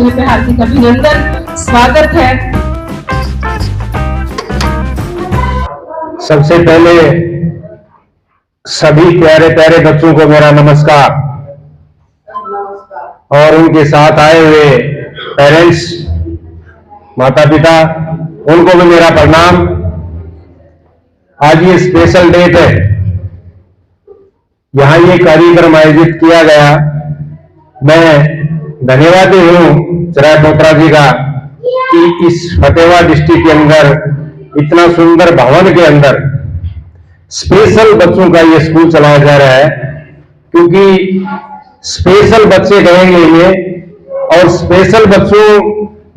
पहुंचने पे हार्दिक अभिनंदन, स्वागत है। सबसे पहले सभी प्यारे प्यारे बच्चों को मेरा नमस्कार और उनके साथ आए हुए पेरेंट्स, माता पिता, उनको भी मेरा प्रणाम। आज ये स्पेशल डेट है, यहाँ ये कार्यक्रम आयोजित किया गया। मैं धन्यवादी हूँ चिराग बोत्रा जी का कि इस फतेहाबाद डिस्ट्रिक्ट के अंदर इतना सुंदर भवन के अंदर स्पेशल बच्चों का ये स्कूल चलाया जा रहा है, क्योंकि स्पेशल बच्चे कहेंगे ये, और स्पेशल बच्चों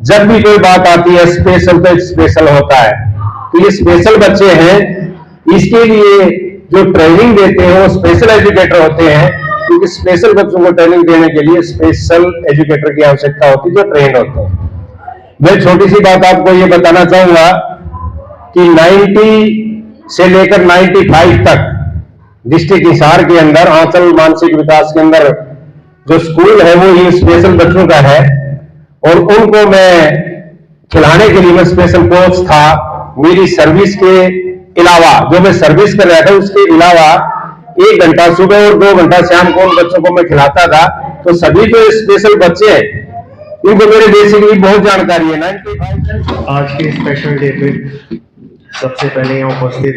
जब भी कोई बात आती है स्पेशल तो स्पेशल होता है। तो ये स्पेशल बच्चे हैं, इसके लिए जो ट्रेनिंग देते हैं वो स्पेशल एजुकेटर होते हैं, क्योंकि स्पेशल बच्चों को ट्रेनिंग देने के लिए स्पेशल एजुकेटर की आवश्यकता होती है जो ट्रेन होते हैं। मैं छोटी सी बात आपको ये बताना चाहूंगा कि 90 से लेकर 95 तक डिस्ट्रिक्ट हिसार के अंदर आंचल मानसिक विकास के अंदर जो स्कूल है वो ये स्पेशल बच्चों का है, और उनको मैं खिलाने के लिए मैं स्पेशल कोच था। मेरी सर्विस के अलावा जो मैं सर्विस कर रहा था उसके अलावा 1 घंटा सुबह और 2 घंटा शाम को उन बच्चों को मैं खिलाता था। तो सभी जो स्पेशल बच्चे हैं इनको मेरे बेसिकली बहुत जानकारी है। 95 आज के स्पेशल डे पे सबसे पहले यहाँ उपस्थित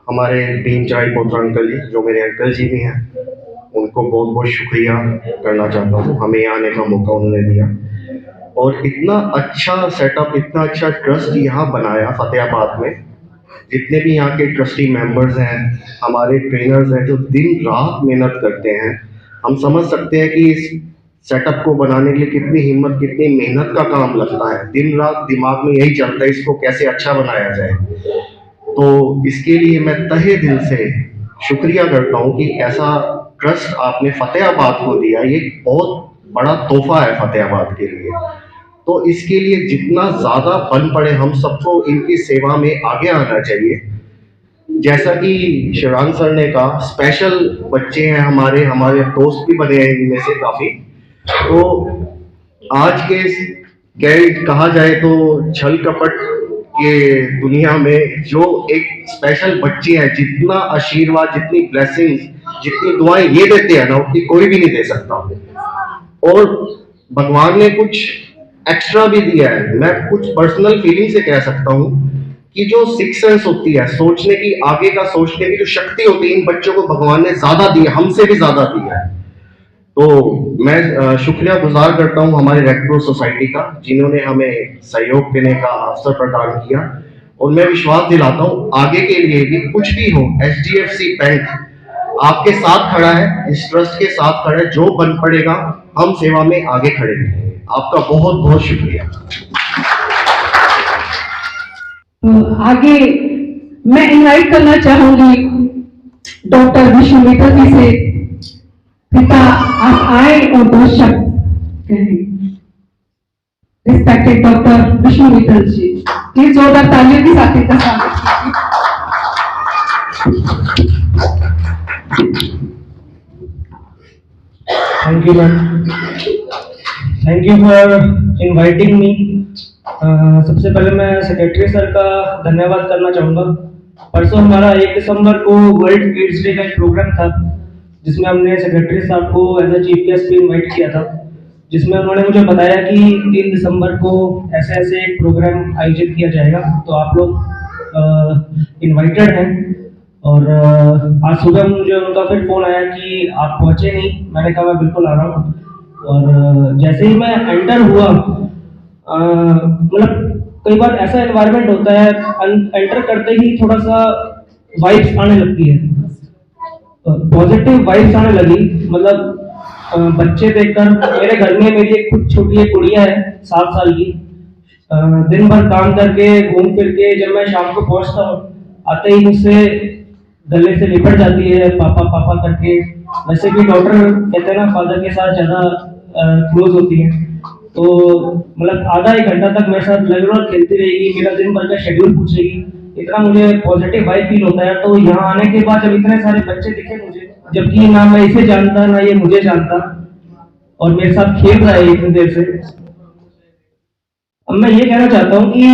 हमारे डीन चिराग बोत्रा अंकल जी, जो मेरे अंकल जी भी हैं, उनको बहुत बहुत शुक्रिया करना चाहता हूँ। हमें यहाँ आने का मौका उन्होंने दिया और इतना अच्छा सेटअप, इतना अच्छा ट्रस्ट यहाँ बनाया फतेहाबाद में। जितने भी यहाँ के ट्रस्टी मेंबर्स हैं, हमारे ट्रेनर्स हैं जो दिन रात मेहनत करते हैं, हम समझ सकते हैं कि इस सेटअप को बनाने के लिए कितनी हिम्मत, कितनी मेहनत का काम लगता है। दिन रात दिमाग में यही चलता है इसको कैसे अच्छा बनाया जाए। तो इसके लिए मैं तहे दिल से शुक्रिया करता हूँ कि ऐसा ट्रस्ट आपने फतेहाबाद को दिया। ये बहुत बड़ा तोहफा है फतेहाबाद के लिए। तो इसके लिए जितना ज़्यादा बन पड़े हम सबको इनकी सेवा में आगे आना चाहिए। जैसा कि शिवरान सर ने कहा, स्पेशल बच्चे हैं हमारे, हमारे दोस्त भी बने हैं इनमें से काफ़ी। तो आज के कहा जाए तो छल कपट के दुनिया में जो एक स्पेशल बच्चे हैं, जितना आशीर्वाद, जितनी ब्लेसिंग्स, जितनी दुआएं ये देते हैं ना, उतनी कोई भी नहीं दे सकता। और भगवान ने कुछ एक्स्ट्रा भी दिया है। मैं कुछ पर्सनल फीलिंग से कह सकता हूँ कि जो सिक्स सेंस होती है, सोचने की, आगे का सोचने की जो शक्ति होती है, इन बच्चों को भगवान ने ज्यादा दी है, हमसे भी ज्यादा दी है। तो मैं शुक्रिया गुजार करता हूँ हमारे रेड क्रॉस सोसाइटी का, जिन्होंने हमें सहयोग देने का अवसर प्रदान किया। और मैं विश्वास दिलाता हूँ आगे के लिए भी कुछ भी हो, HDFC बैंक आपके साथ खड़ा है, इस ट्रस्ट के साथ खड़ा है। जो बन पड़ेगा हम सेवा में आगे खड़े रहेंगे। आपका बहुत बहुत शुक्रिया। तो आगे मैं इनवाइट करना चाहूंगी डॉक्टर विष्णु मित्तल जी से। पिता आप आए और 2 शब्द कहें। Respected doctor Vishnu Mittal ji, please जोरदार तालियों के साथ इनका स्वागत कीजिए। Thank you ma'am, thank you for inviting me. सबसे पहले मैं सेक्रेटरी सर का धन्यवाद करना चाहूँगा। परसों हमारा 1 दिसंबर को वर्ल्ड एड्स डे का एक प्रोग्राम था, जिसमें हमने सेक्रेटरी साहब को एज ए चीफ गेस्ट भी इन्वाइट किया था, जिसमें उन्होंने मुझे बताया कि 3 दिसंबर को ऐसे ऐसे एक प्रोग्राम आयोजित किया जाएगा, तो आप लोग इन्वाइटेड हैं। और आज सुबह मुझे उनका फिर फ़ोन आया कि आप पहुँचे नहीं। मैंने कहा मैं बिल्कुल आ रहा हूँ। और जैसे ही मैं एंटर हुआ, मतलब कई बार ऐसा एनवायरनमेंट होता है, एंटर करते ही थोड़ा सा वाइब्स आने लगती है, पॉजिटिव वाइब्स आने लगी। मतलब बच्चे देखकर, मेरे घर में मेरी एक खुद छोटी एक गुड़िया है 7 साल की। दिन भर काम करके घूम फिर के जब मैं शाम को पहुंचता हूँ, आते ही मुझसे गले से लिपट जाती है, पापा पापा करके। वैसे भी डॉक्टर कहते हैं ना, फादर के साथ ज़्यादा क्लोज होती है। तो मतलब आधा 1 घंटा तक मेरे साथ लगभग खेलती रहेगी, मेरा दिन भर का शेड्यूल पूछेगी। इतना मुझे पॉजिटिव वाइब फील होता है। तो यहाँ आने के बाद जब इतने सारे बच्चे दिखे मुझे, जबकि ना मैं इसे जानता ना ये मुझे जानता, और मेरे साथ खेल रहा है इतनी देर से। अब मैं ये कहना चाहता हूँ कि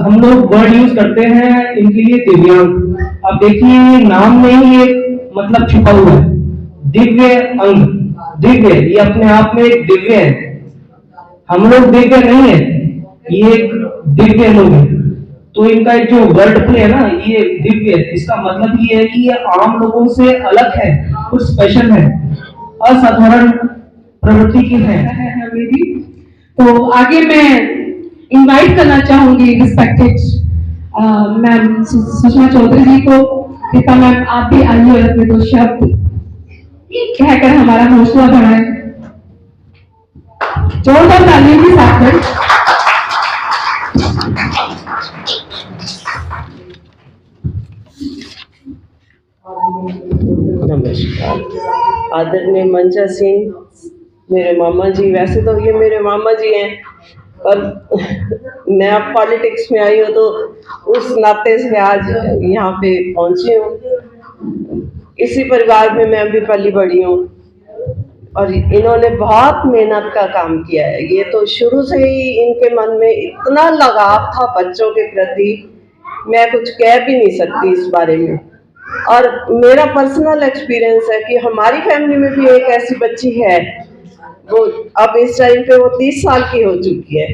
हम लोग वर्ड यूज करते हैं इनके लिए दिव्यांग। अब देखिए ये नाम में ही एक मतलब छुपा हुआ है, दिव्य अंग। दिव्य ये अपने आप में एक दिव्य है, हम लोग दिव्य नहीं है, ये एक दिव्य लोग है। तो इनका एक जो वर्ड प्ले है ना, ये दिव्य, इसका मतलब ये है कि ये आम लोगों से अलग है, कुछ स्पेशल है, असाधारण प्रवृत्ति की है हमें भी। तो आगे मैं इनवाइट करना चाहूंगी रिस्पेक्टेड मैम सुषमा चौधरी जी को। पिता मैम आप भी आइए और अपने दो शब्द कहकर हमारा हौसला बढ़ाए। जोरदार तालियों के साथ में। नमस्कार। आदरणीय मंजा सिंह, मेरे मामा जी, वैसे तो ये मेरे मामा जी हैं, पर मैं अब पॉलिटिक्स में आई हूँ तो उस नाते से आज यहाँ पे पहुँची हूँ। इसी परिवार में मैं भी पली बड़ी हूँ और इन्होंने बहुत मेहनत का काम किया है। ये तो शुरू से ही इनके मन में इतना लगाव था बच्चों के प्रति, मैं कुछ कह भी नहीं सकती इस बारे में। और मेरा पर्सनल एक्सपीरियंस है कि हमारी फैमिली में भी एक ऐसी बच्ची है, वो अब इस टाइम पे वो 30 साल की हो चुकी है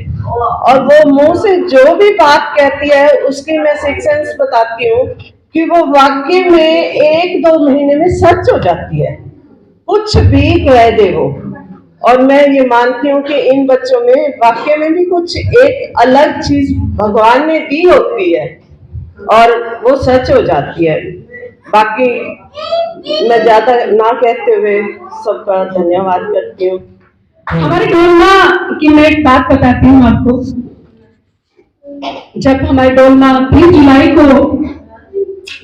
और वो मुंह से जो भी बात कहती है उसकी मैं सिक्स सेंस बताती हूँ कि वो वाकई में 1-2 महीने में सच हो जाती है, कुछ भी कह दे वो। और मैं ये मानती हूँ कि इन बच्चों में वाकई में भी कुछ एक अलग चीज भगवान ने दी होती है और वो सच हो जाती है। बाकी मैं ज्यादा ना कहते हुए सबका धन्यवाद करती हूँ। हमारे डोलमा की मैं एक बात बताती हूँ आपको। जब हमारी डोलमा 20 जुलाई को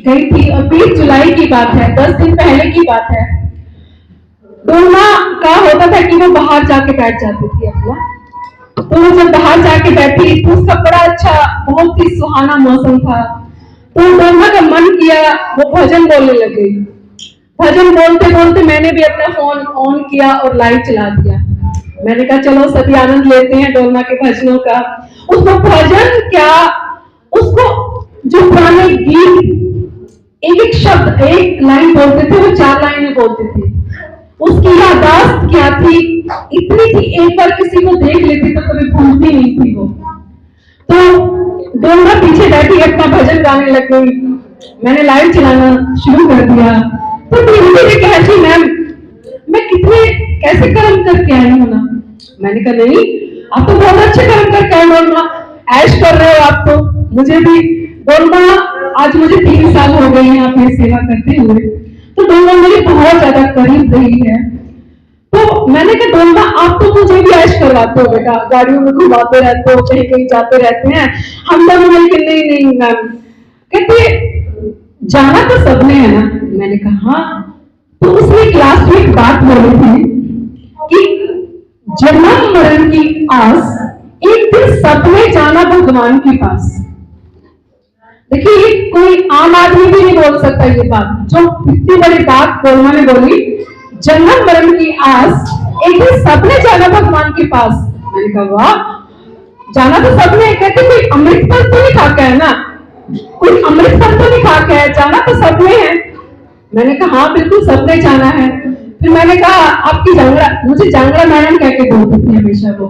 गई थी, और 20 जुलाई की बात है, 10 दिन पहले की बात है, डोलमा का होता था कि वो बाहर जाके बैठ जाती थी अपना। तो वो जब बाहर जाके बैठी तो उसका बड़ा अच्छा, बहुत ही सुहाना मौसम था, तो डोलमा का मन किया वो भजन बोलने लगी। भजन बोलते बोलते मैंने भी अपना फोन ऑन किया और लाइव चला दिया। मैंने कहा चलो सभी आनंद लेते हैं डोलमा के भजनों का। उसको भजन क्या, उसको जो पुराने गीत एक एक शब्द एक लाइन बोलते थे, वो 4 लाइनें बोलते थे। उसकी याददाश्त क्या थी, इतनी थी, एक बार किसी को देख लेती तो कभी भूलती नहीं थी वो। तो डोलमा पीछे बैठी अपना भजन गाने लग गई। मैंने लाइव चलाना शुरू कर दिया तो धीरे धीरे कहती मैम मैं कितने कैसे कर्म करके आई हूँ ना। मैंने कहा नहीं, आप तो बहुत अच्छे कर्म करके आए डोलमा, ऐश कर रहे हो आप तो। मुझे भी डोलमा, आज मुझे 3 साल हो गए यहाँ पे सेवा करते हुए, तो डोलमा मेरी बहुत ज्यादा करीब रही है। तो मैंने कहा डोलमा आप तो मुझे भी ऐश करवाते हो बेटा, गाड़ियों में घुमाते रहते हो, कहीं कहीं जाते रहते हैं, हम दोनों मिलकर नहीं मैम। कहते जाना तो सबने है ना। मैंने कहा हाँ। तो उसने क्लास में एक बात बोली थी कि जन्म मरण की आस, एक दिन सबने जाना भगवान के पास। देखिए कोई आम आदमी भी नहीं बोल सकता ये बात, जो इतनी बड़ी बात डोलमा ने बोली, जन्म मरण की आस, एक दिन सबने जाना भगवान के पास। मैंने कहा वाह, जाना तो सबने। कहते कोई अमृत फल तो नहीं खा के है ना, कोई अमृत फल तो नहीं खा के है, जाना तो सबने है। मैंने कहा हाँ बिल्कुल सबने जाना है। फिर मैंने कहा आपकी जांगड़ा, मुझे जांगड़ा मैडम कह के बोलती थी हमेशा वो।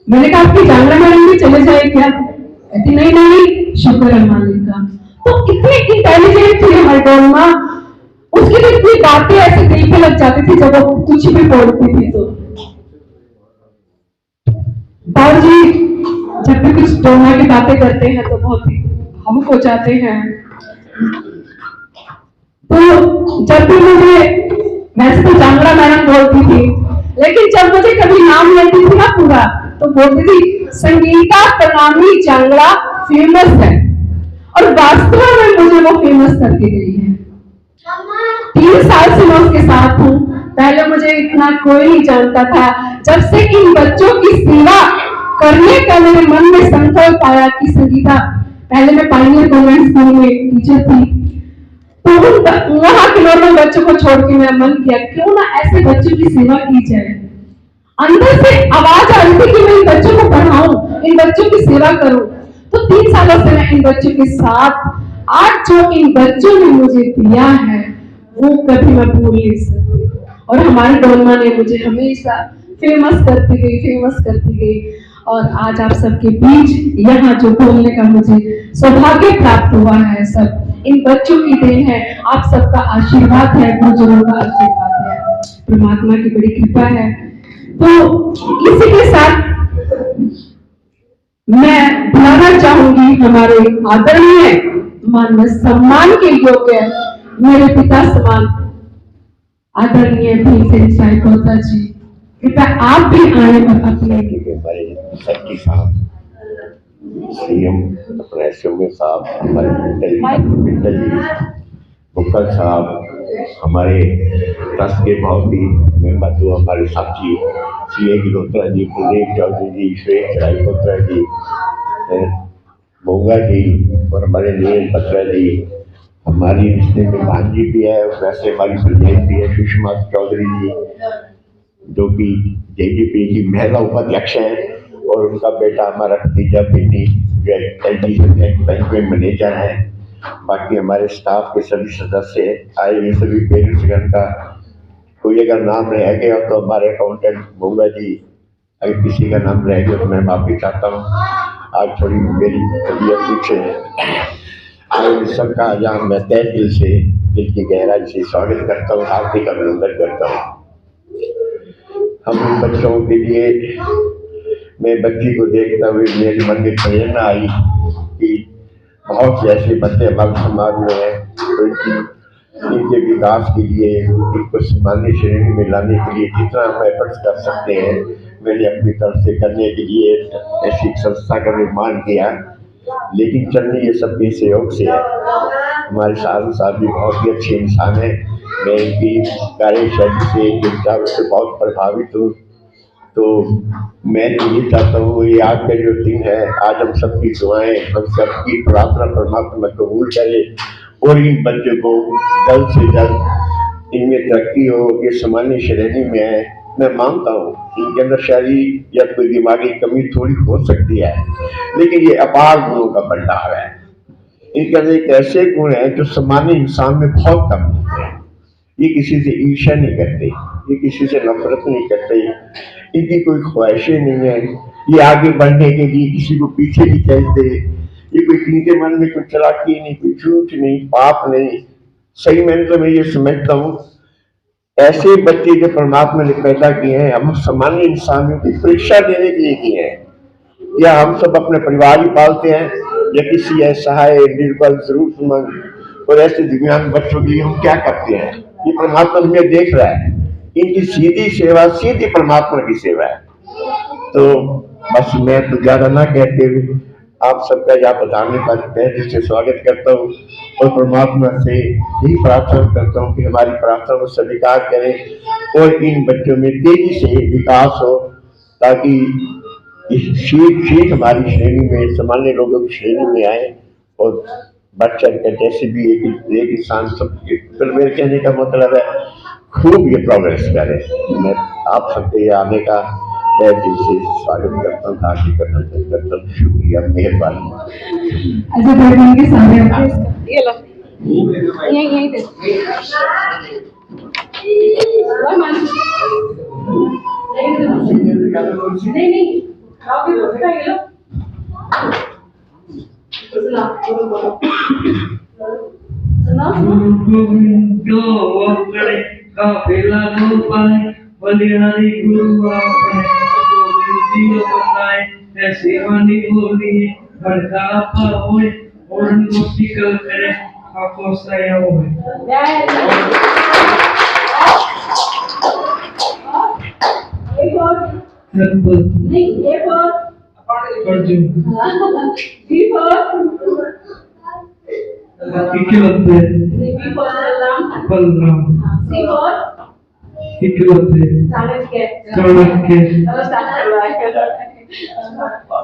मैंने कहा आपकी जांगड़ा मैडम भी चले जाए क्या? कहती नहीं नहीं, शुक्र है मालिक का। तो इतनी इंटेलिजेंट थी हमारी डोलमा, उसकी तो इतनी बातें ऐसे दिल पे लग जाती थी जब वो कुछ भी बोलती थी। तो बाबूजी जब भी कुछ डोलमा की बातें करते हैं तो बहुत ही भावुक हो जाते हैं। तो जब भी मुझे, वैसे तो जांगड़ा मैडम बोलती थी, लेकिन जब मुझे कभी नाम लेती थी ना पूरा, तो बोलती थी संगीता प्रणामी जांगड़ा फेमस है, और वास्तव में मुझे वो फेमस करके गई है। 3 साल से मैं उसके साथ हूँ। पहले मुझे इतना कोई नहीं जानता था। जब से इन बच्चों की सेवा करने का मेरे मन में संकल्प आया कि संगीता, पहले मैं पाइनियर गवर्नमेंट स्कूल में टीचर थी, तो वहां के नॉर्मल बच्चों को छोड़ के मेरा मन किया क्यों ना ऐसे बच्चों की सेवा की जाए। अंदर से आवाज आ रही थी कि मैं इन बच्चों को पढ़ाऊं, इन बच्चों की सेवा करूं। तो 3 सालों से मैं इन बच्चों के साथ, आज जो इन बच्चों ने मुझे दिया है वो कभी मैं भूल नहीं सकती। और हमारी डोलमा ने मुझे हमेशा फेमस करती गई। और आज आप सबके बीच यहाँ जो बोलने का मुझे सौभाग्य प्राप्त हुआ है, सब इन बच्चों की देन है, आप सबका आशीर्वाद है, गुरुजनों का आशीर्वाद है, परमात्मा की बड़ी कृपा है। तो इसी के साथ मैं बुलाना चाहूंगी हमारे आदरणीय, माननीय, सम्मान के योग्य मेरे पिता समान आदरणीय भीमसेन साईपोत्रा जी, कृपया आप भी आए और अपने हमारे सेक्रेटरी साहब, सीएम अपने एसएमओ साहब, हमारे मित्तल जी, मुखल साहब, हमारे ट्रस्ट के बहुत ही मेंबर जो हमारे साथी सीए गिरोत्रा जी, कुलदीप चौधरी जी, श्वेत रायपोत्रा जी, मोंगा जी और हमारे नील पत्रा जी, हमारी रिश्ते में भांजी भी है, वैसे हमारी सुलझाई भी है सुषमा चौधरी जी, जो कि जेडीपी की महिला उपाध्यक्ष हैं, और उनका बेटा हमारा भतीजा बिन्नी जो एलडीसी बैंक में मैनेजर है। बाकी हमारे स्टाफ के सभी सदस्य आए हुए सभी पेरेंट्स का कोई अगर नाम रह गया तो हमारे अकाउंटेंट मोंगा जी, अगर किसी का नाम रह गया तो मैं माफी चाहता हूँ। आज थोड़ी मेरी तबीयत ठीक है। आज सबका यहाँ मैं तहे दिल से, दिल की गहराई से स्वागत करता हूँ, हार्दिक अभिनंदन करता हूँ। हम उन बच्चों के लिए, मैं बच्ची को देखता हुए मेरे मन में प्रेरणा आई कि बहुत से ऐसे बच्चे हमारे समाज में हैं तो इनके विकास के लिए, इनको सामान्य श्रेणी में लाने के लिए जितना हम एफर्ट्स कर सकते हैं, मैंने अपनी तरफ से करने के लिए ऐसी संस्था का निर्माण किया। लेकिन चलने ये सब के सहयोग से है। हमारे साहब भी बहुत ही अच्छे इंसान हैं, मैं इनकी कार्यशैली से, विचारों से बहुत प्रभावित हूँ। तो मैं ये चाहता हूँ ये आज का जो दिन है, आज हम सबकी दुआएं, हम सबकी प्रार्थना परमात्मा कबूल करे और इन बच्चों को जल्द से जल्द इनमें तरक्की हो, ये सामान्य श्रेणी में है। मैं मानता हूँ इनके अंदर शारीरिक या कोई दिमागी कमी थोड़ी हो सकती है, लेकिन ये अपार गुणों का भंडार है। इनके अंदर एक ऐसे गुण है जो सामान्य इंसान में बहुत कम होते हैं। ये किसी से ईर्ष्या नहीं करते, ये किसी से नफरत नहीं करते, इनकी कोई ख्वाहिशें नहीं है, ये आगे बढ़ने के लिए किसी को पीछे नहीं कहते, ये कोई इनके मन में कोई चालाकी नहीं, कोई झूठ नहीं, पाप नहीं। सही मैंने तो मैं ये समझता हूँ ऐसे बच्चे जो परमात्मा ने पैदा किए हैं, हम सामान्य इंसानों की परीक्षा देने के लिए किए हैं। या हम सब अपने परिवार ही पालते हैं या किसी असहाय, निर्बल, जरूरतमंद और ऐसे दिव्यांग बच्चों के लिए हम क्या करते हैं? ये परमात्मा हमें देख रहा है। इनकी सीधी सेवा सीधी परमात्मा की सेवा है। तो बस मैं तो ज्यादा ना कहते हुए आप सबका यहाँ बताने का तहे दिल से स्वागत करता हूँ और परमात्मा से यही प्रार्थना करता हूँ कि हमारी प्रार्थना को स्वीकार करें और इन बच्चों में तेजी से विकास हो, ताकि इस शीघ्र हमारी श्रेणी में, सामान्य लोगों की श्रेणी में आए और बढ़ चढ़ कर जैसे भी एक इंसान सब। तो मेरे कहने का मतलब है खूब ये प्रोग्रेस करे। मैं आप सबके आने का तहे दिल से स्वागत करता हूँ, हार्दिक अभिनंदन करता हूँ। शुक्रिया, मेहरबानी। अच्छा बैठने के सामने ये लो, यही दे। नहीं आप भी बोलता है लो। गोविंदो वक्रे काफिला गोपाए बलिहारी गुरु आपने गोविंदियो बताए ऐसी वाणी बोली भड़का पर होए और उनको सिकल करे आपको सया होए। एक और नहीं, एक और अर्जुन बी फॉर इकलौते B for Balram C for इकलौते चाणक्य।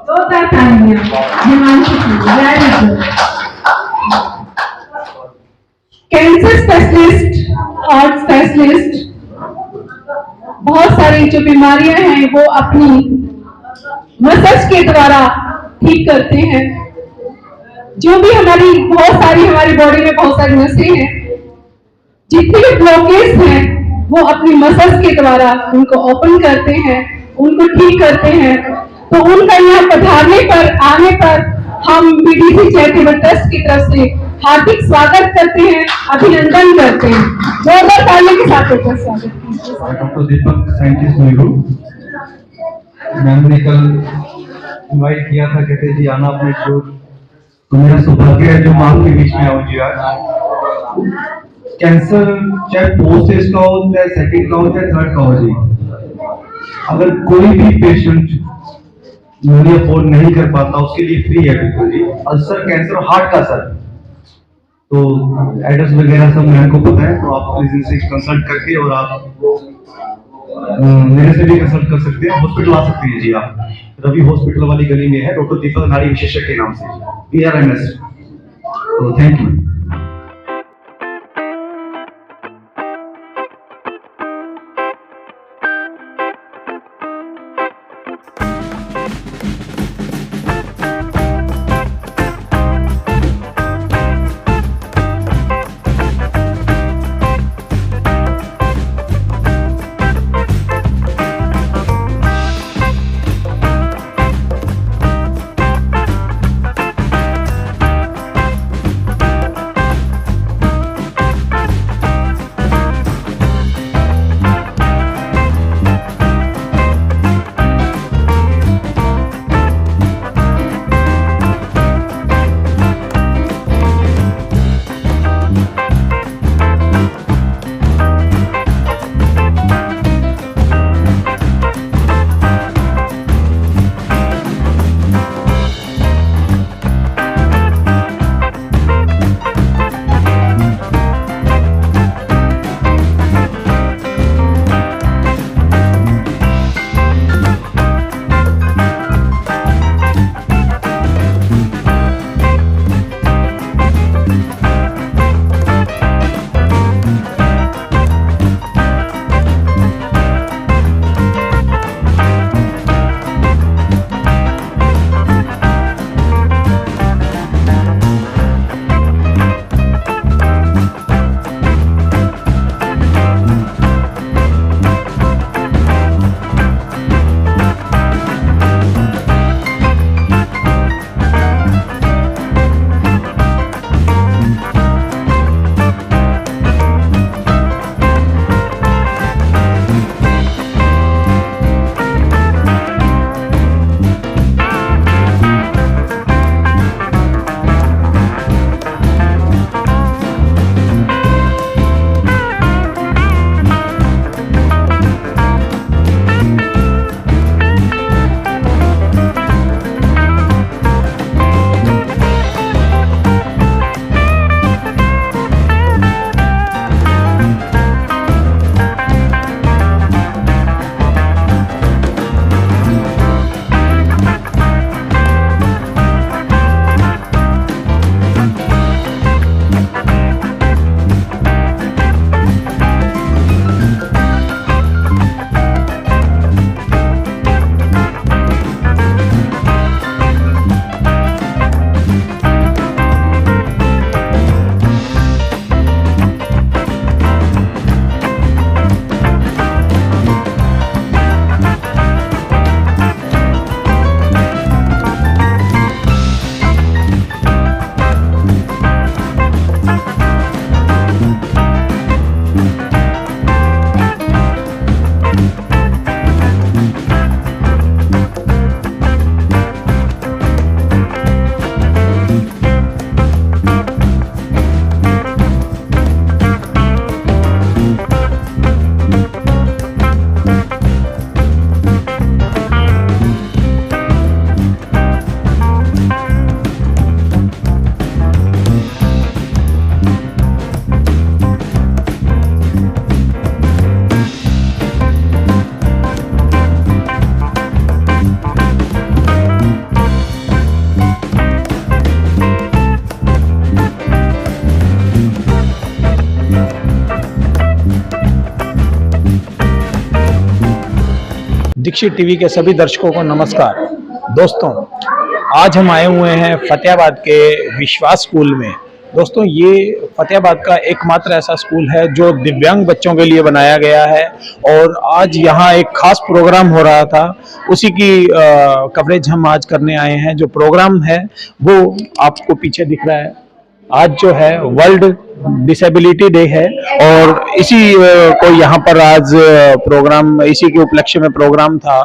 दो तालियां हिमांशु की, very good. Cancer specialist, heart specialist, बहुत सारी जो बीमारियां हैं वो अपनी मसाज के द्वारा ठीक करते हैं। जो भी बहुत सारी हमारी बॉडी में बहुत सारी नसें हैं, जितने भी ब्लॉकेज हैं वो अपनी मसाज के द्वारा उनको ओपन करते हैं, उनको ठीक करते हैं। तो उनका यहाँ पधारने पर, आने पर हम बीडीसी चैरिटेबल ट्रस्ट की तरफ से हार्दिक स्वागत करते हैं, अभिनंदन करते हैं। जोरदार तालियों के साथ उनका स्वागत कीजिए। डॉक्टर दीपक, साइंटिस्ट नेहरू, मैम ने कल इनवाइट किया था, कहते जी आना अपने शो, तो मेरा सौभाग्य है जो मैं आपके बीच में आऊँ जी आज। कैंसर चाहे पोस्ट स्टेज का हो, चाहे सेकंड का हो, चाहे थर्ड का हो जी, अगर कोई भी पेशेंट मनी अफोर्ड नहीं कर पाता उसके लिए फ्री है बिल्कुल जी। अल्सर, कैंसर, हार्ट का सर, तो एड्रेस वगैरह सब मैम को पता है, तो आप प्लीज इनसे कंसल्ट करके, और आप मेरे से भी कंसल्ट कर सकते हैं। हॉस्पिटल आ सकते हैं जी आप, रवि हॉस्पिटल वाली गली में है, डॉक्टर दीपक नाड़ी विशेषज्ञ के नाम से, PRMS। तो थैंक यू। दीक्षित टीवी के सभी दर्शकों को नमस्कार। दोस्तों, आज हम आए हुए हैं फतेहाबाद के विश्वास स्कूल में। दोस्तों, ये फतेहाबाद का एकमात्र ऐसा स्कूल है जो दिव्यांग बच्चों के लिए बनाया गया है और आज यहाँ एक खास प्रोग्राम हो रहा था, उसी की कवरेज हम आज करने आए हैं। जो प्रोग्राम है वो आपको पीछे दिख रहा है। आज जो है वर्ल्ड डिसेबिलिटी डे है और इसी को यहाँ पर आज प्रोग्राम, इसी के उपलक्ष्य में प्रोग्राम था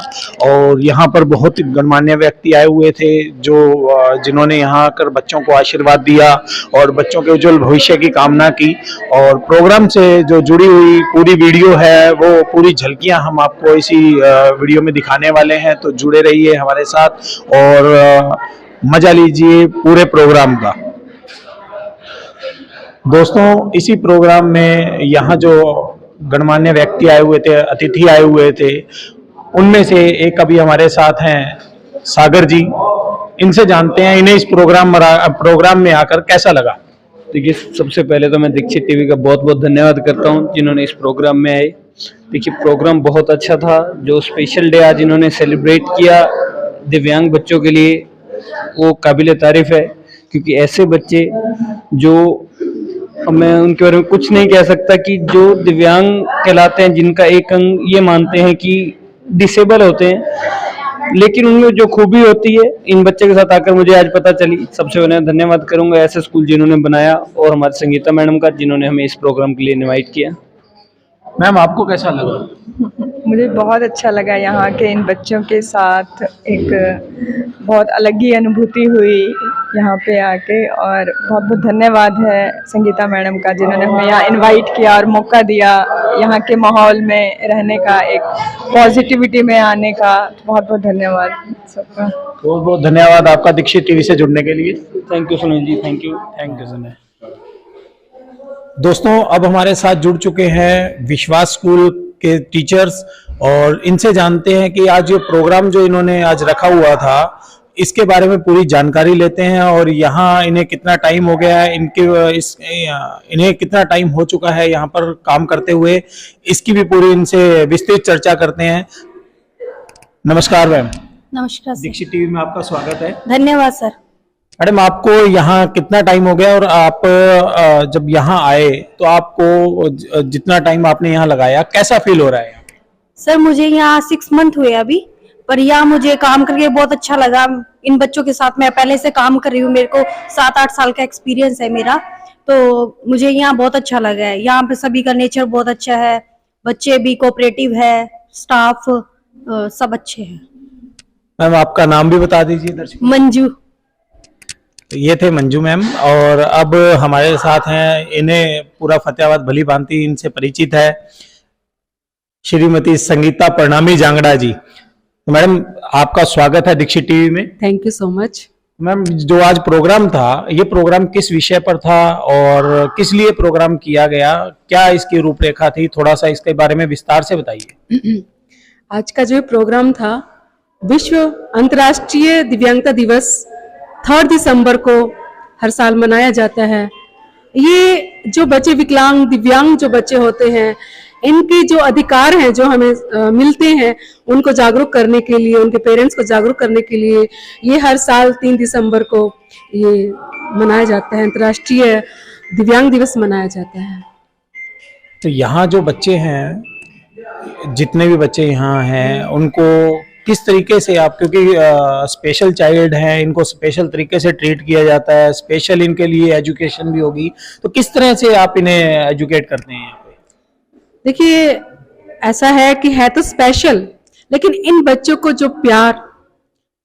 और यहाँ पर बहुत गणमान्य व्यक्ति आए हुए थे जो जिन्होंने यहाँ आकर बच्चों को आशीर्वाद दिया और बच्चों के उज्जवल भविष्य की कामना की। और प्रोग्राम से जो जुड़ी हुई पूरी वीडियो है, वो पूरी झलकियाँ हम आपको इसी वीडियो में दिखाने वाले हैं, तो जुड़े रहिए हमारे साथ और मजा लीजिए पूरे प्रोग्राम का। दोस्तों, इसी प्रोग्राम में यहाँ जो गणमान्य व्यक्ति आए हुए थे, अतिथि आए हुए थे, उनमें से एक अभी हमारे साथ हैं सागर जी। इनसे जानते हैं इन्हें इस प्रोग्राम में आकर कैसा लगा। देखिए, सबसे पहले तो मैं दीक्षित टीवी का बहुत बहुत धन्यवाद करता हूं जिन्होंने इस प्रोग्राम में आए। देखिए, प्रोग्राम बहुत अच्छा था। जो स्पेशल डे आज इन्होंने सेलिब्रेट किया दिव्यांग बच्चों के लिए, वो काबिल तारीफ है, क्योंकि ऐसे बच्चे जो, मैं उनके बारे में कुछ नहीं कह सकता, कि जो दिव्यांग कहलाते हैं, जिनका एक अंग ये मानते हैं कि डिसेबल होते हैं, लेकिन उनमें जो खूबी होती है, इन बच्चे के साथ आकर मुझे आज पता चली। सबसे पहले धन्यवाद करूंगा ऐसे स्कूल जिन्होंने बनाया और हमारे संगीता मैडम का, जिन्होंने हमें इस प्रोग्राम के लिए इनवाइट किया। मैम, आपको कैसा लगा? मुझे बहुत अच्छा लगा यहाँ के इन बच्चों के साथ, एक बहुत अलग ही अनुभूति हुई यहाँ पे आके। और बहुत बहुत धन्यवाद है संगीता मैडम का, जिन्होंने हमें यहाँ इनवाइट किया और मौका दिया यहाँ के माहौल में रहने का, एक पॉजिटिविटी में आने का। बहुत बहुत धन्यवाद सबका। बहुत बहुत धन्यवाद आपका दीक्षित टीवी से जुड़ने के लिए। Thank you Sunil ji, thank you Sunil. दोस्तों, अब हमारे साथ जुड़ चुके हैं विश्वास स्कूल के टीचर्स और इनसे जानते हैं कि आज ये प्रोग्राम जो इन्होंने आज रखा हुआ था, इसके बारे में पूरी जानकारी लेते हैं और यहाँ इन्हें कितना टाइम हो गया है, इन्हें कितना टाइम हो चुका है यहाँ पर काम करते हुए, इसकी भी पूरी इनसे विस्तृत चर्चा करते हैं। नमस्कार मैम। नमस्कार सर। दीक्षित टीवी में आपका स्वागत है। धन्यवाद सर। मैडम, आपको यहाँ कितना टाइम हो गया और आप जब यहाँ आए तो आपको जितना टाइम आपने यहाँ लगाया, कैसा फील हो रहा है? सर, मुझे यहाँ 6 मंथ हुए अभी, पर यहाँ मुझे काम करके बहुत अच्छा लगा। इन बच्चों के साथ मैं पहले से काम कर रही हूँ, मेरे को 7-8 साल का एक्सपीरियंस है मेरा, तो मुझे यहाँ बहुत अच्छा लगा है। यहाँ पे सभी का नेचर बहुत अच्छा है, बच्चे भी कोऑपरेटिव है, स्टाफ सब अच्छे हैं। मैम, आपका नाम भी बता दीजिए दर्शक। मंजू। ये थे मंजू मैम और अब हमारे साथ हैं, इन्हें पूरा फतेहाबाद भली भांति इनसे परिचित है, श्रीमती संगीता प्रणामी जांगड़ा जी। तो मैडम, आपका स्वागत है दीक्षित टीवी में। Thank you so much. Ma'am, जो आज प्रोग्राम था, ये प्रोग्राम किस विषय पर था और किस लिए प्रोग्राम किया गया, क्या इसकी रूपरेखा थी, थोड़ा सा इसके बारे में विस्तार से बताइए। आज का जो प्रोग्राम था, विश्व अंतर्राष्ट्रीय दिव्यांगता दिवस 3 दिसंबर को हर साल मनाया जाता है। ये जो बच्चे विकलांग दिव्यांग जो बच्चे होते हैं, इनके जो अधिकार हैं जो हमें मिलते हैं, उनको जागरूक करने के लिए, उनके पेरेंट्स को जागरूक करने के लिए ये हर साल 3 दिसंबर को ये मनाया जाता है, अंतर्राष्ट्रीय दिव्यांग दिवस मनाया जाता है। तो यहाँ जो बच्चे हैं, जितने भी बच्चे यहाँ हैं, उनको किस तरीके से आप, क्योंकि स्पेशल चाइल्ड हैं, इनको स्पेशल तरीके से ट्रीट किया जाता है, स्पेशल इनके लिए एजुकेशन भी होगी, तो किस तरह से आप इन्हें एजुकेट करते हैं? देखिए, ऐसा है कि है तो स्पेशल, लेकिन इन बच्चों को जो प्यार,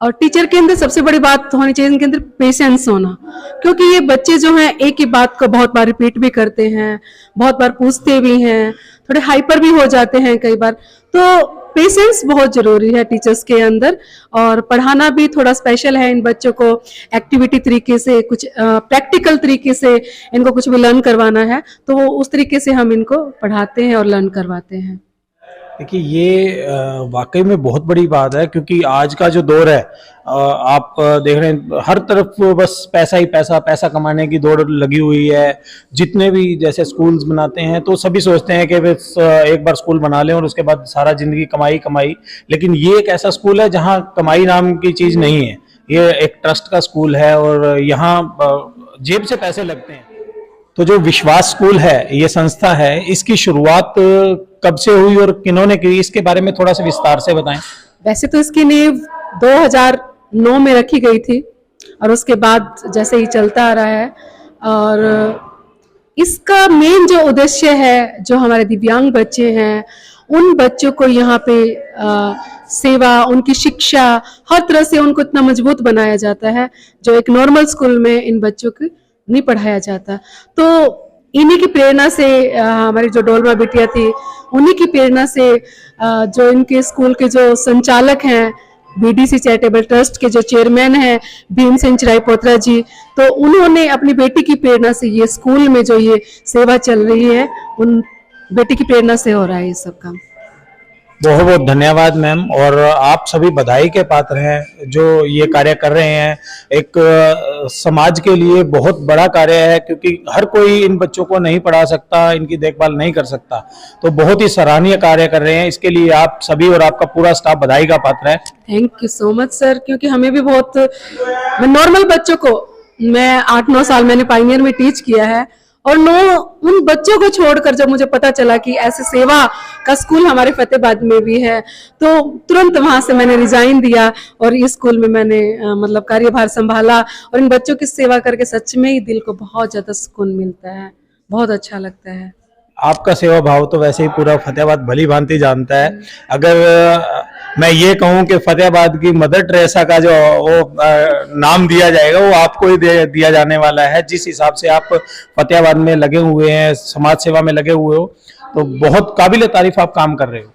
और टीचर के अंदर सबसे बड़ी बात तो होनी चाहिए इनके अंदर पेशेंस होना, क्योंकि ये बच्चे जो हैं एक ही बात को बहुत बार रिपीट भी करते हैं, बहुत बार पूछते भी हैं, थोड़े हाइपर भी हो जाते हैं कई बार, तो पेशेंस बहुत जरूरी है टीचर्स के अंदर। और पढ़ाना भी थोड़ा स्पेशल है, इन बच्चों को एक्टिविटी तरीके से, कुछ प्रैक्टिकल तरीके से इनको कुछ भी लर्न करवाना है, तो वो उस तरीके से हम इनको पढ़ाते हैं और लर्न करवाते हैं। देखिए ये वाकई में बहुत बड़ी बात है, क्योंकि आज का जो दौर है आप देख रहे हैं हर तरफ बस पैसा ही पैसा, पैसा कमाने की दौड़ लगी हुई है। जितने भी जैसे स्कूल्स बनाते हैं तो सभी सोचते हैं कि बस एक बार स्कूल बना लें और उसके बाद सारा जिंदगी कमाई कमाई, लेकिन ये एक ऐसा स्कूल है जहां कमाई नाम की चीज नहीं है। ये एक ट्रस्ट का स्कूल है और यहाँ जेब से पैसे लगते हैं। तो जो विश्वास स्कूल है, ये संस्था है, इसकी शुरुआत कब से हुई और किन्होंने की, इसके बारे में थोड़ा सा विस्तार से बताएं। वैसे तो इसकी नींव 2009 में रखी गई थी और उसके बाद जैसे ही चलता आ रहा है। और इसका मेन जो उद्देश्य है, जो हमारे दिव्यांग बच्चे हैं उन बच्चों को यहाँ पे सेवा, उनकी शिक्षा, हर तरह से उनको इतना मजबूत बनाया जाता है जो एक नॉर्मल स्कूल में इन बच्चों को नहीं पढ़ाया जाता। तो इन्हीं की प्रेरणा से हमारी जो डोलमा बिटिया थी, उन्हीं की प्रेरणा से जो इनके स्कूल के जो संचालक हैं, बीडीसी चैरिटेबल ट्रस्ट के जो चेयरमैन हैं भीमसेन चिराईपोत्रा जी, तो उन्होंने अपनी बेटी की प्रेरणा से ये स्कूल में जो ये सेवा चल रही है, उन बेटी की प्रेरणा से हो रहा है ये सब काम। बहुत बहुत धन्यवाद मैम, और आप सभी बधाई के पात्र हैं जो ये कार्य कर रहे हैं। एक समाज के लिए बहुत बड़ा कार्य है, क्योंकि हर कोई इन बच्चों को नहीं पढ़ा सकता, इनकी देखभाल नहीं कर सकता, तो बहुत ही सराहनीय कार्य कर रहे हैं। इसके लिए आप सभी और आपका पूरा स्टाफ बधाई का पात्र है। Thank you so much sir, क्योंकि हमें भी बहुत, मैं नॉर्मल बच्चों को, मैं 8-9 साल मैंने पाइनियर में टीच किया है, और उन बच्चों को छोड़कर जब मुझे पता चला कि ऐसे सेवा का स्कूल हमारे फतेहाबाद में भी है, तो तुरंत वहां से मैंने रिजाइन दिया और इस स्कूल में मैंने मतलब कार्यभार संभाला। और इन बच्चों की सेवा करके सच में ही दिल को बहुत ज्यादा सुकून मिलता है, बहुत अच्छा लगता है। आपका सेवा भाव तो वैसे ही पूरा फतेहाबाद भली भांति जानता है। अगर मैं ये कहूं कि फतेहाबाद की मदर टेरेसा का जो नाम दिया जाएगा, वो आपको ही दिया जाने वाला है। जिस हिसाब से आप फतेहाबाद में लगे हुए हैं, समाज सेवा में लगे हुए हो, तो बहुत काबिल तारीफ आप काम कर रहे हो।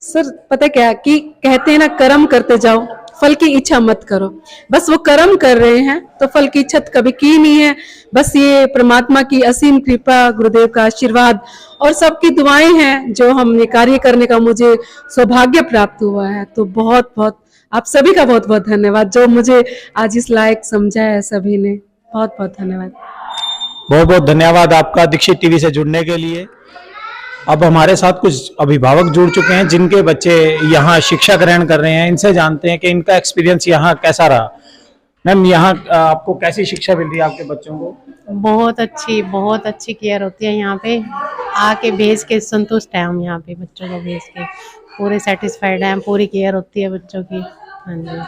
सर पता क्या कि कहते हैं ना, कर्म करते जाओ, फल की इच्छा मत करो। बस वो कर्म कर रहे हैं तो फल की इच्छा कभी की नहीं है। बस ये परमात्मा की असीम कृपा, गुरुदेव का आशीर्वाद और सबकी दुआएं हैं जो हम ये कार्य करने का मुझे सौभाग्य प्राप्त हुआ है। तो बहुत बहुत आप सभी का बहुत बहुत धन्यवाद, जो मुझे आज इस लायक समझा है सभी ने। बहुत बहुत धन्यवाद। बहुत बहुत धन्यवाद आपका दीक्षित टीवी से जुड़ने के लिए। अब हमारे साथ कुछ अभिभावक जुड़ चुके हैं जिनके बच्चे यहाँ शिक्षा ग्रहण कर रहे हैं। इनसे जानते हैं कि इनका एक्सपीरियंस यहाँ कैसा रहा। मैम, यहाँ आपको कैसी शिक्षा मिल रही है आपके बच्चों को? बहुत अच्छी केयर होती है यहाँ पे। आके भेज के संतुष्ट है हम, यहाँ पे बच्चों को भेज के पूरे सेटिस्फाइड हैं। पूरी केयर होती है बच्चों की। हाँ जी।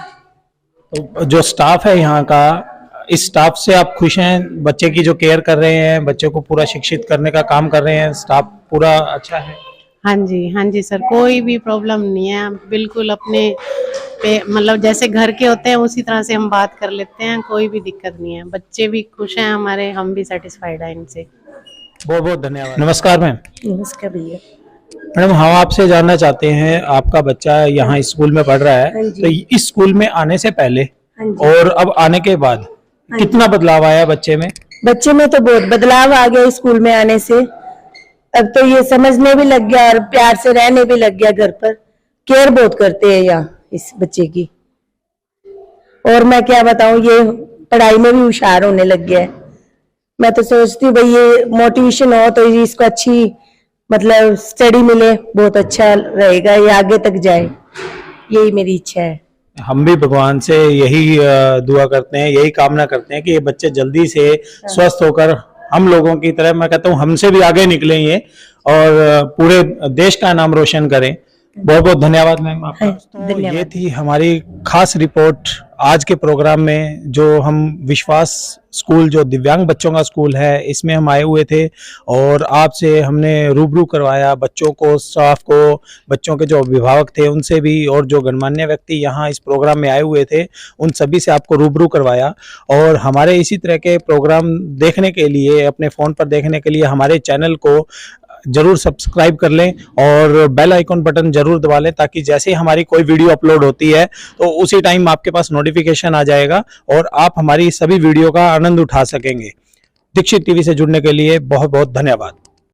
तो जो स्टाफ है यहाँ का, इस स्टाफ से आप खुश हैं? बच्चे की जो केयर कर रहे हैं, बच्चे को पूरा शिक्षित करने का काम कर रहे हैं, स्टाफ पूरा अच्छा है? हाँ जी सर, कोई भी प्रॉब्लम नहीं है। बिल्कुल अपने पे, मतलब जैसे घर के होते हैं उसी तरह से हम बात कर लेते हैं। कोई भी दिक्कत नहीं है। बच्चे भी खुश हैं हमारे, हम भी सेटिस्फाइड हैं इनसे। बहुत बहुत धन्यवाद। नमस्कार मैम। नमस्कार भैया। मैडम, हम आपसे जानना चाहते हैं, आपका बच्चा यहाँ स्कूल में पढ़ रहा है, तो इस स्कूल में आने से पहले और अब आने के बाद कितना बदलाव आया बच्चे में? बच्चे में तो बहुत बदलाव आ गया स्कूल में आने से। अब तो ये समझने भी लग गया और प्यार से रहने भी लग गया। घर पर केयर बहुत करते हैं यहाँ इस बच्चे की। और मैं क्या बताऊं, ये पढ़ाई में भी होशियार होने लग गया है। मैं तो सोचती हूँ भाई ये मोटिवेशन हो तो इसको अच्छी मतलब स्टडी मिले, बहुत अच्छा रहेगा, ये आगे तक जाए, यही मेरी इच्छा है। हम भी भगवान से यही दुआ करते हैं, यही कामना करते हैं कि ये बच्चे जल्दी से स्वस्थ होकर हम लोगों की तरह, मैं कहता हूँ हमसे भी आगे निकलें ये, और पूरे देश का नाम रोशन करें। बहुत बहुत धन्यवाद मैम आपका। तो ये थी हमारी खास रिपोर्ट आज के प्रोग्राम में, जो हम विश्वास स्कूल, जो दिव्यांग बच्चों का स्कूल है, इसमें हम आए हुए थे और आपसे हमने रूबरू करवाया बच्चों को, स्टाफ को, बच्चों के जो अभिभावक थे उनसे भी, और जो गणमान्य व्यक्ति यहाँ इस प्रोग्राम में आए हुए थे उन सभी से आपको रूबरू करवाया। और हमारे इसी तरह के प्रोग्राम देखने के लिए, अपने फ़ोन पर देखने के लिए हमारे चैनल को जरूर सब्सक्राइब कर लें और बेल आइकॉन बटन जरूर दबा लें, ताकि जैसे ही हमारी कोई वीडियो अपलोड होती है तो उसी टाइम आपके पास नोटिफिकेशन आ जाएगा और आप हमारी सभी वीडियो का आनंद उठा सकेंगे। दीक्षित टीवी से जुड़ने के लिए बहुत बहुत धन्यवाद।